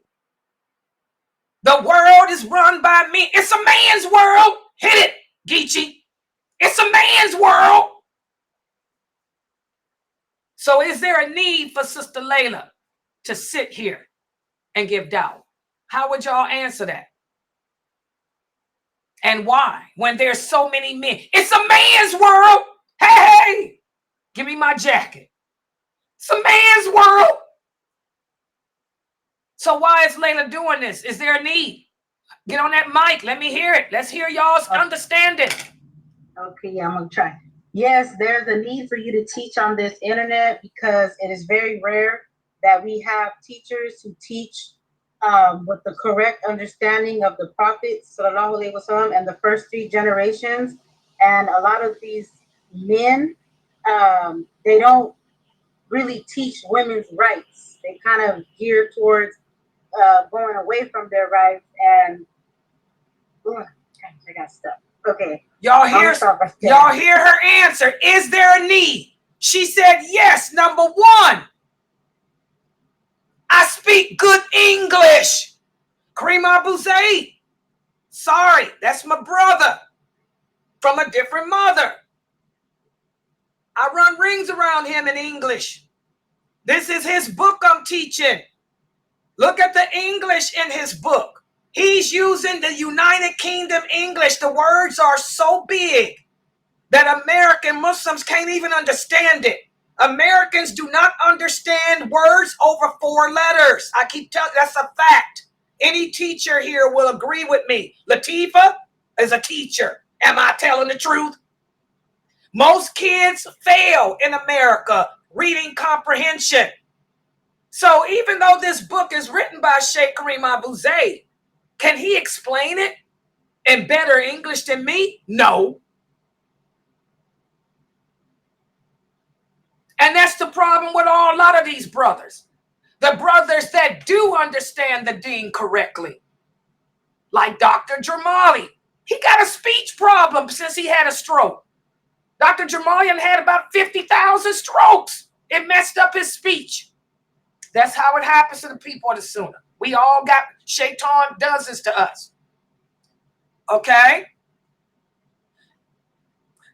The world is run by men. It's a man's world. Hit it, Geechee. It's a man's world. So is there a need for Sister Laila to sit here and give dawah? How would y'all answer that? And why? When there's so many men. It's a man's world. Hey, give me my jacket. It's a man's world. So why is Laila doing this? Is there a need? Get on that mic. Let me hear it. Let's hear y'all's understanding. Okay, yeah, I'm going to try. Yes, there's a need for you to teach on this internet because it is very rare that we have teachers who teach with the correct understanding of the Prophet Sallallahu Alaihi Wasallam and the first 3 generations. And a lot of these men, they don't really teach women's rights. They kind of gear towards going away from their rights. And I got stuck. Okay. Y'all hear her answer. Is there a need? She said, yes, number one, I speak good English. Kareem Abu Zaid, sorry, that's my brother from a different mother. I run rings around him in English. This is his book I'm teaching. Look at the English in his book. He's using the United Kingdom English. The words are so big that American Muslims can't even understand it. Americans do not understand words over 4 letters. I keep telling you, that's a fact. Any teacher here will agree with me. Latifa is a teacher. Am I telling the truth? Most kids fail in America reading comprehension. So even though this book is written by Sheikh Kareem Abu Zaid, can he explain it in better English than me? No. And that's the problem with a lot of these brothers. The brothers that do understand the deen correctly, like Dr. Jamali. He got a speech problem since he had a stroke. Dr. Jamalian had about 50,000 strokes. It messed up his speech. That's how it happens to the people of the Sunnah. We all got, Shaitan does this to us. Okay?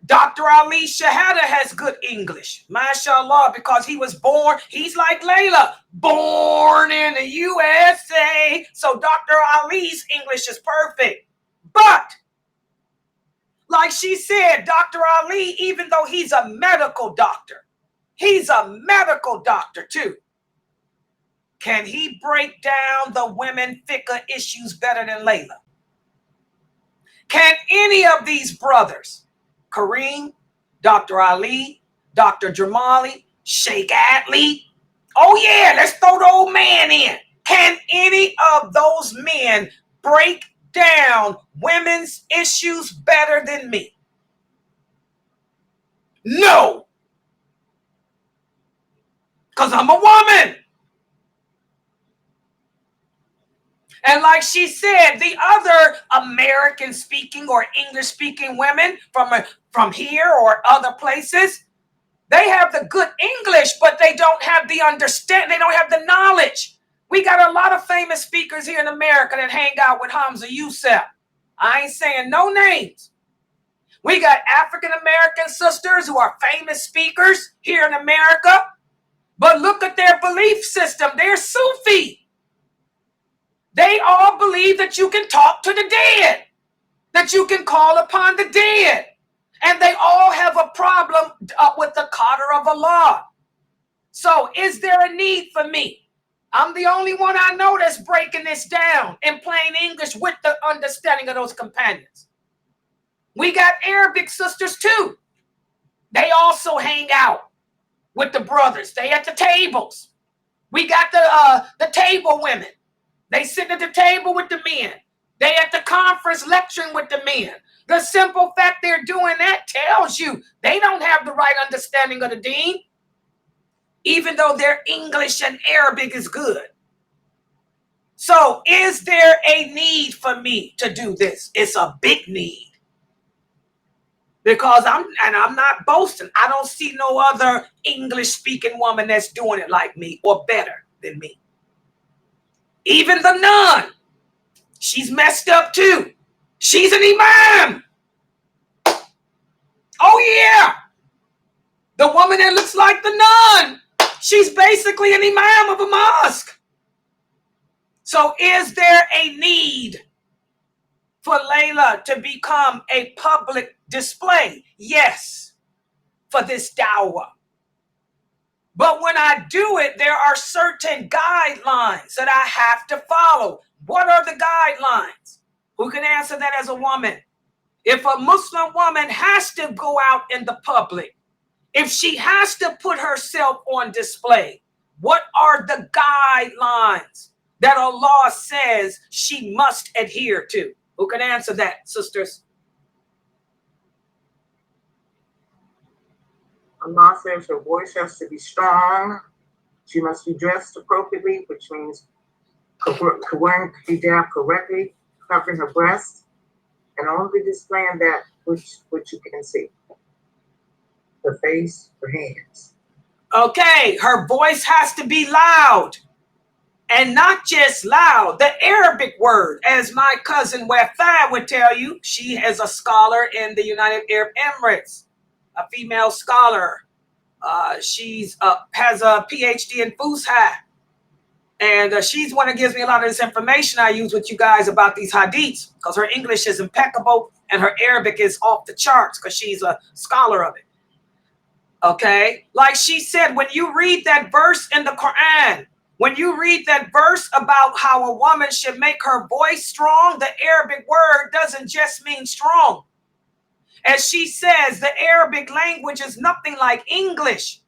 Dr. Ali Shahada has good English, mashallah, because he was born, he's like Layla, born in the USA. So Dr. Ali's English is perfect. But, like she said, Dr. Ali, even though he's a medical doctor too. Can he break down the women fiqh issues better than Layla? Can any of these brothers, Kareem, Dr. Ali, Dr. Jamali, Sheikh Atlee, oh yeah, let's throw the old man in. Can any of those men break down women's issues better than me? No. Because I'm a woman. And like she said, the other American-speaking or English-speaking women from here or other places, they have the good English, but they don't have the understanding. They don't have the knowledge. We got a lot of famous speakers here in America that hang out with Hamza Youssef. I ain't saying no names. We got African-American sisters who are famous speakers here in America, but look at their belief system. They're Sufi. They all believe that you can talk to the dead, that you can call upon the dead. And they all have a problem with the qadr of Allah. So is there a need for me? I'm the only one I know that's breaking this down in plain English with the understanding of those companions. We got Arabic sisters too. They also hang out with the brothers. They at the tables. We got the table women. They sit at the table with the men. They at the conference lecturing with the men. The simple fact they're doing that tells you they don't have the right understanding of the deen, even though their English and Arabic is good. So is there a need for me to do this? It's a big need. Because I'm not boasting. I don't see no other English-speaking woman that's doing it like me or better than me. Even the nun, she's messed up too. She's an imam. Oh yeah. The woman that looks like the nun, she's basically an imam of a mosque. So is there a need for Layla to become a public display? Yes, for this dawah. But when I do it, there are certain guidelines that I have to follow. What are the guidelines? Who can answer that as a woman? If a Muslim woman has to go out in the public, if she has to put herself on display, what are the guidelines that Allah says she must adhere to? Who can answer that, sisters? Allah says her voice has to be strong. She must be dressed appropriately, which means wearing hijab correctly, covering her breast, and only displaying that which you can see. her face, her hands. Okay, her voice has to be loud. And not just loud, the Arabic word, as my cousin Wafai would tell you, she is a scholar in the United Arab Emirates, a female scholar. She's has a PhD in Fusha. And she's one that gives me a lot of this information I use with you guys about these hadiths, because her English is impeccable and her Arabic is off the charts because she's a scholar of it. Okay, like she said, when you read that verse in the Quran, when you read that verse about how a woman should make her voice strong, the Arabic word doesn't just mean strong. As she says, the Arabic language is nothing like English.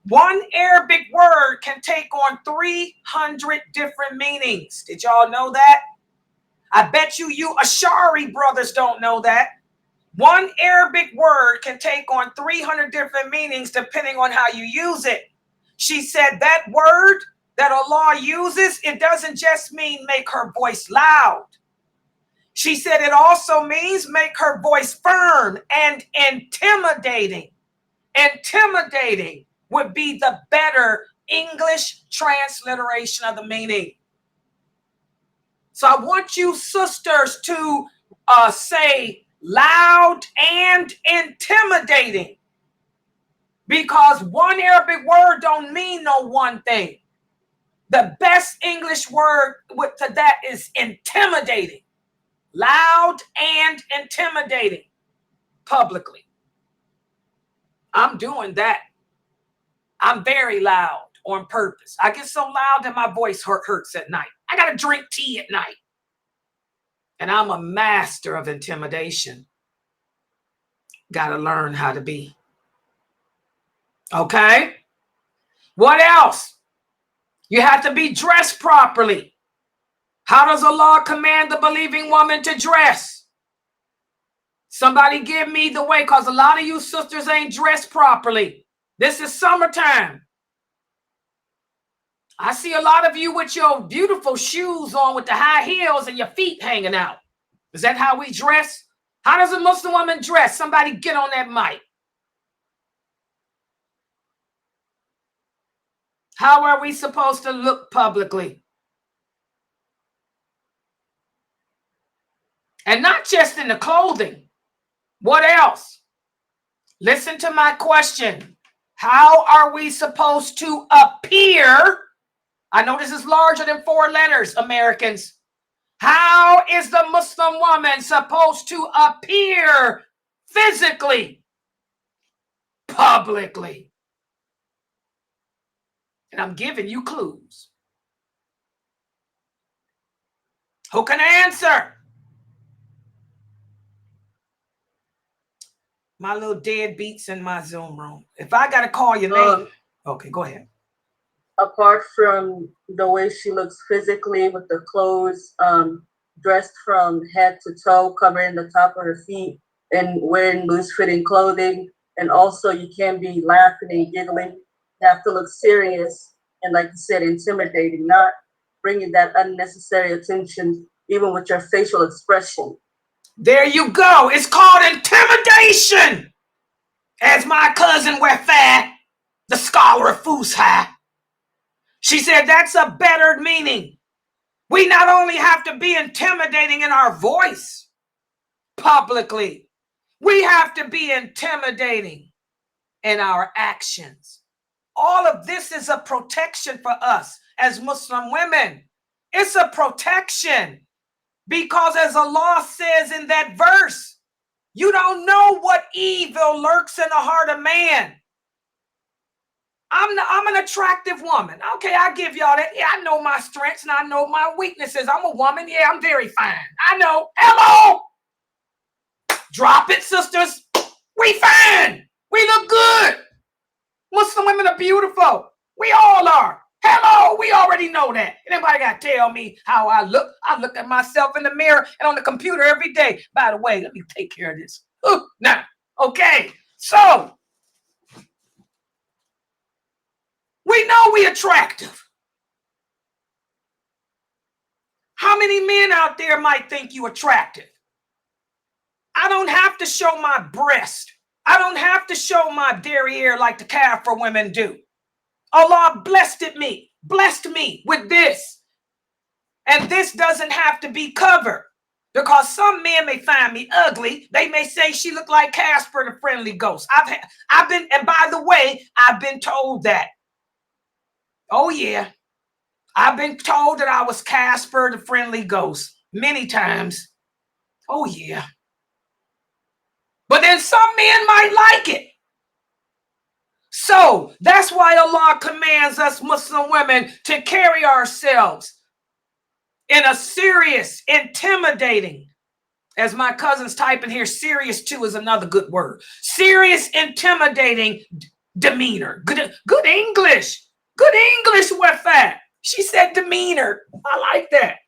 One Arabic word can take on 300 different meanings. Did y'all know that? I bet you Ashari brothers don't know that. One Arabic word can take on 300 different meanings depending on how you use it. She said that word that Allah uses, it doesn't just mean make her voice loud. She said it also means make her voice firm and intimidating. Intimidating would be the better English transliteration of the meaning. So I want you sisters to say loud and intimidating, because one Arabic word don't mean no one thing. The best English word to that is intimidating. Loud and intimidating publicly. I'm doing that. I'm very loud on purpose. I get so loud that my voice hurts at night. I got to drink tea at night. And I'm a master of intimidation. Got to learn how to be. Okay? What else? You have to be dressed properly. How does Allah command the believing woman to dress? Somebody give me the way, because a lot of you sisters ain't dressed properly. This is summertime. I see a lot of you with your beautiful shoes on with the high heels and your feet hanging out. Is that how we dress? How does a Muslim woman dress? Somebody get on that mic. How are we supposed to look publicly? And not just in the clothing. What else? Listen to my question. How are we supposed to appear? I know this is larger than 4 letters, Americans. How is the Muslim woman supposed to appear physically, publicly? And I'm giving you clues. Who can answer? My little deadbeats in my Zoom room. If I got to call your name. Okay, go ahead. Apart from the way she looks physically with the clothes, dressed from head to toe, covering the top of her feet and wearing loose-fitting clothing. And also you can't be laughing and giggling. You have to look serious and, like you said, intimidating, not bringing that unnecessary attention, even with your facial expression. There you go. It's called intimidation. As my cousin Wafat, the scholar of Fusha, she said that's a better meaning. We not only have to be intimidating in our voice publicly, we have to be intimidating in our actions. All of this is a protection for us as Muslim women. It's a protection because, as Allah says in that verse, you don't know what evil lurks in the heart of man. I'm an attractive woman. Okay, I give y'all that. Yeah, I know my strengths and I know my weaknesses. I'm a woman. Yeah, I'm very fine. I know. Hello. Drop it, sisters. We fine. We look good. Muslim women are beautiful. We all are. Hello. We already know that. Anybody got to tell me how I look? I look at myself in the mirror and on the computer every day. By the way, let me take care of this. Now, okay. So, we know we attractive. How many men out there might think you attractive? I don't have to show my breast. I don't have to show my derriere like the Kafir women do. Allah blessed me with this. And this doesn't have to be covered. Because some men may find me ugly. They may say she looked like Casper the Friendly Ghost. I've been, and by the way, I've been told that. Oh yeah. I've been told that I was Casper the Friendly Ghost many times. Oh yeah. But then some men might like it. So that's why Allah commands us Muslim women to carry ourselves in a serious, intimidating, as my cousin's typing here, serious too is another good word. Serious, intimidating demeanor. Good English. Good English with that. She said demeanor. I like that.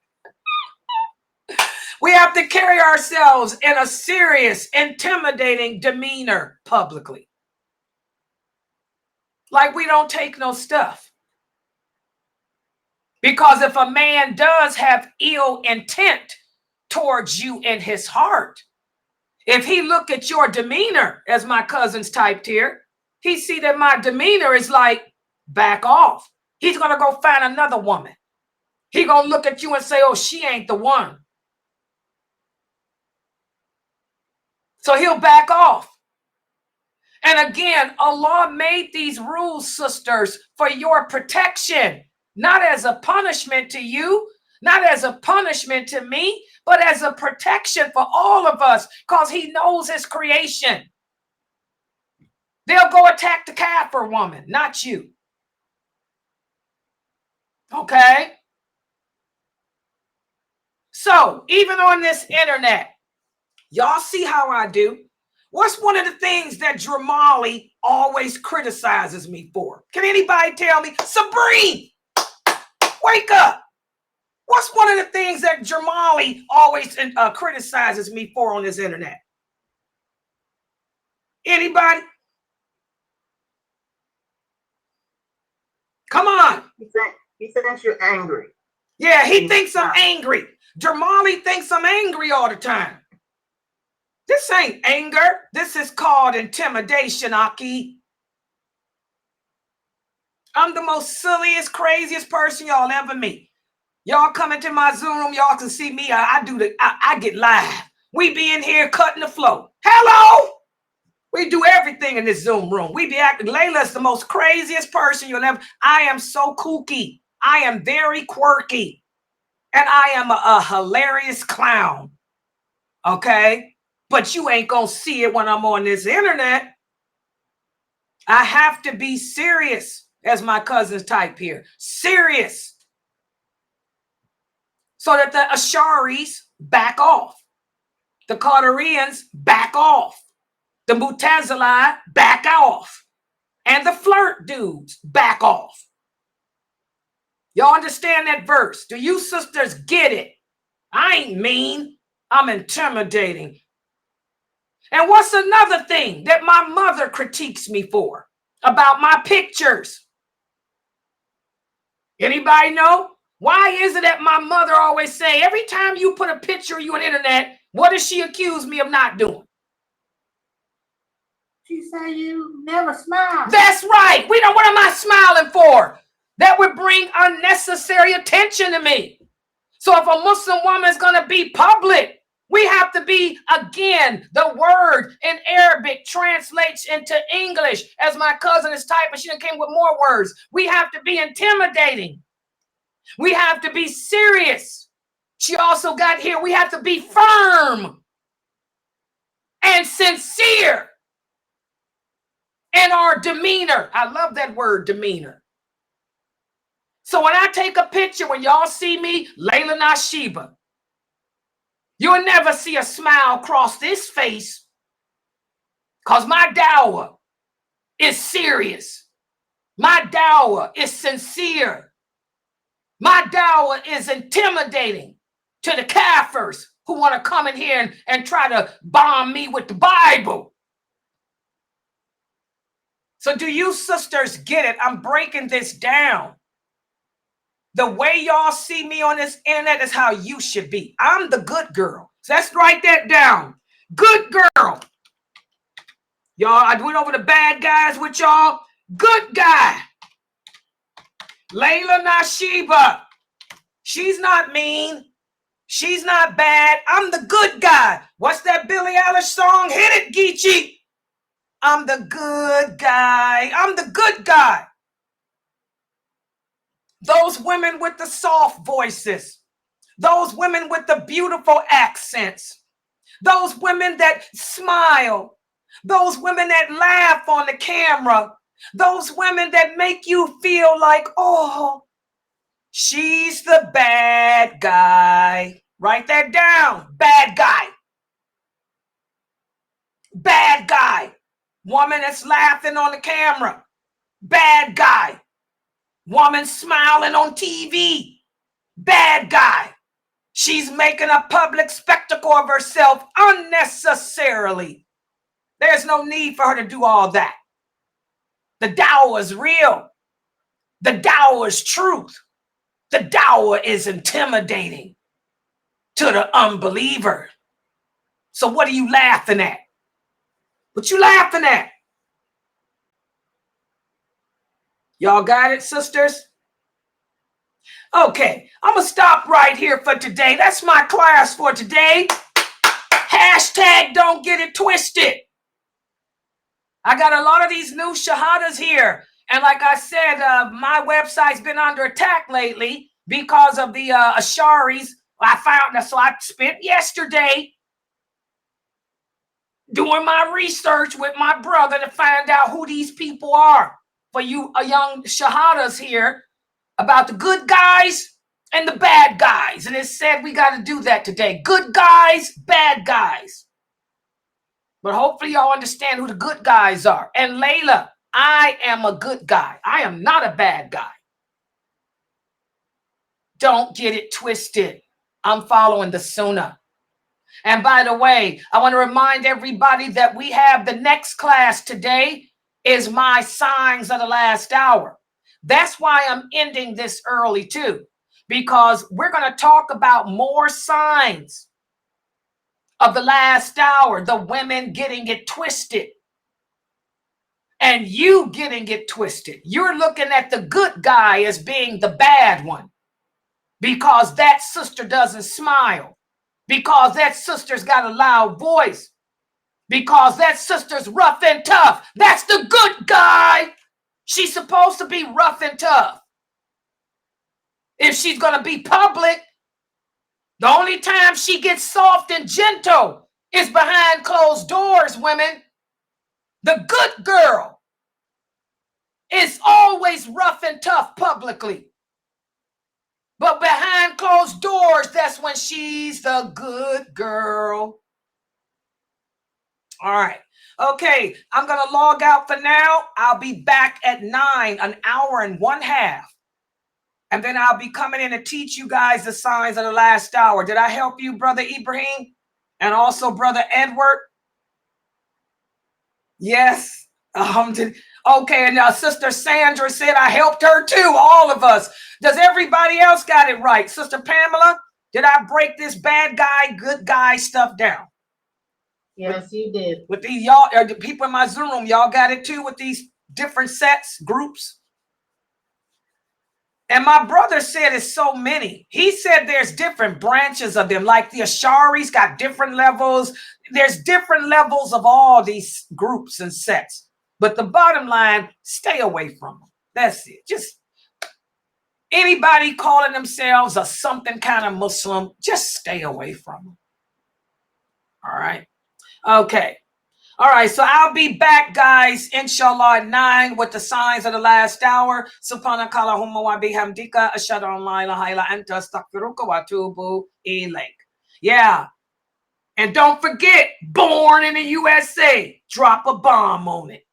We have to carry ourselves in a serious, intimidating demeanor publicly. Like we don't take no stuff. Because if a man does have ill intent towards you in his heart, if he look at your demeanor, as my cousin's typed here, he see that my demeanor is like, back off. He's going to go find another woman. He going to look at you and say, oh, she ain't the one. So he'll back off. And again, Allah made these rules, sisters, for your protection, not as a punishment to you, not as a punishment to me, but as a protection for all of us, because he knows his creation. They'll go attack the Kafir woman, not you. Okay? So, even on this internet, y'all see how I do. What's one of the things that Dramali always criticizes me for? Can anybody tell me? Sabrine, wake up. What's one of the things that Dramali always criticizes me for on this internet? Anybody? Come on. He said that you're angry. Yeah, he thinks I'm angry. Dramali thinks I'm angry all the time. This ain't anger. This is called intimidation, Aki. I'm the most silliest, craziest person y'all ever meet. Y'all come into my Zoom room, y'all can see me. I get live. We be in here cutting the flow. Hello. We do everything in this Zoom room. We be acting. Layla's the most craziest person you'll ever. I am so kooky. I am very quirky. And I am a hilarious clown. Okay? But you ain't gonna see it when I'm on this internet. I have to be serious, as my cousins type here. Serious. So that the Asharis back off. The Qadarians back off. The Mutazili back off. And the flirt dudes back off. Y'all understand that verse? Do you sisters get it? I ain't mean. I'm intimidating. And what's another thing that my mother critiques me for about my pictures? Anybody know? Why is it that my mother always say, every time you put a picture of you on the internet, what does she accuse me of not doing? She say you never smile. That's right. What am I smiling for? That would bring unnecessary attention to me. So if a Muslim woman is going to be public, we have to be, again, the word in Arabic translates into English. As my cousin is typing, she came with more words. We have to be intimidating. We have to be serious. She also got here, we have to be firm and sincere in our demeanor. I love that word, demeanor. So when I take a picture, when y'all see me, Laila Nasheeba, you'll never see a smile cross this face, because my dawah is serious. My dawah is sincere. My dawah is intimidating to the kafirs who want to come in here and try to bomb me with the Bible. So do you sisters get it? I'm breaking this down. The way y'all see me on this internet is how you should be. I'm the good girl. So let's write that down. Good girl. Y'all, I went over the bad guys with y'all. Good guy. Laila Nasheeba. She's not mean. She's not bad. I'm the good guy. What's that Billie Eilish song? Hit it, Geechee. I'm the good guy. I'm the good guy. Those women with the soft voices. Those women with the beautiful accents. Those women that smile. Those women that laugh on the camera. Those women that make you feel like, oh, she's the bad guy. Write that down. Bad guy. Bad guy. Woman that's laughing on the camera. Bad guy. Woman smiling on TV. Bad guy. She's making a public spectacle of herself unnecessarily. There's no need for her to do all that. The dawah is real. The dawah is truth. The dawah is intimidating to the unbeliever. So what are you laughing at? What you laughing at? Y'all got it, sisters? Okay, I'm going to stop right here for today. That's my class for today. Hashtag don't get it twisted. I got a lot of these new shahadas here. And like I said, my website's been under attack lately because of the Asharis. I found that, so I spent yesterday doing my research with my brother to find out who these people are. For you young shahadas here, about the good guys and the bad guys. And it said we got to do that today. Good guys, bad guys. But hopefully y'all understand who the good guys are. And Layla, I am a good guy. I am not a bad guy. Don't get it twisted. I'm following the Sunnah. And by the way, I want to remind everybody that we have the next class today is my signs of the last hour. That's why I'm ending this early too, because we're going to talk about more signs of the last hour, the women getting it twisted and you getting it twisted. You're looking at the good guy as being the bad one because that sister doesn't smile, because that sister's got a loud voice, because that sister's rough and tough. That's the good guy. She's supposed to be rough and tough. If she's going to be public, the only time she gets soft and gentle is behind closed doors, women. The good girl is always rough and tough publicly. But behind closed doors, that's when she's the good girl. All right. Okay, I'm going to log out for now. I'll be back at 9, an hour and one half. And then I'll be coming in to teach you guys the signs of the last hour. Did I help you, Brother Ibrahim? And also Brother Edward? Yes. Okay, and Sister Sandra said I helped her too, all of us. Does everybody else got it right? Sister Pamela, did I break this bad guy, good guy stuff down? Yes, you did. With these y'all, the people in my Zoom room, y'all got it too with these different sets, groups? And my brother said it's so many. He said there's different branches of them, like the Asharis got different levels. There's different levels of all these groups and sets. But the bottom line, stay away from them. That's it. Just anybody calling themselves a something kind of Muslim, just stay away from them. All right. Okay. All right, so I'll be back, guys, inshallah, at 9 with the signs of the last hour. Subhanakallahumma wa bihamdika ashhadu an la ilaha illa anta astaghfiruka wa atubu ilayk. Yeah. And don't forget, born in the USA, drop a bomb on it.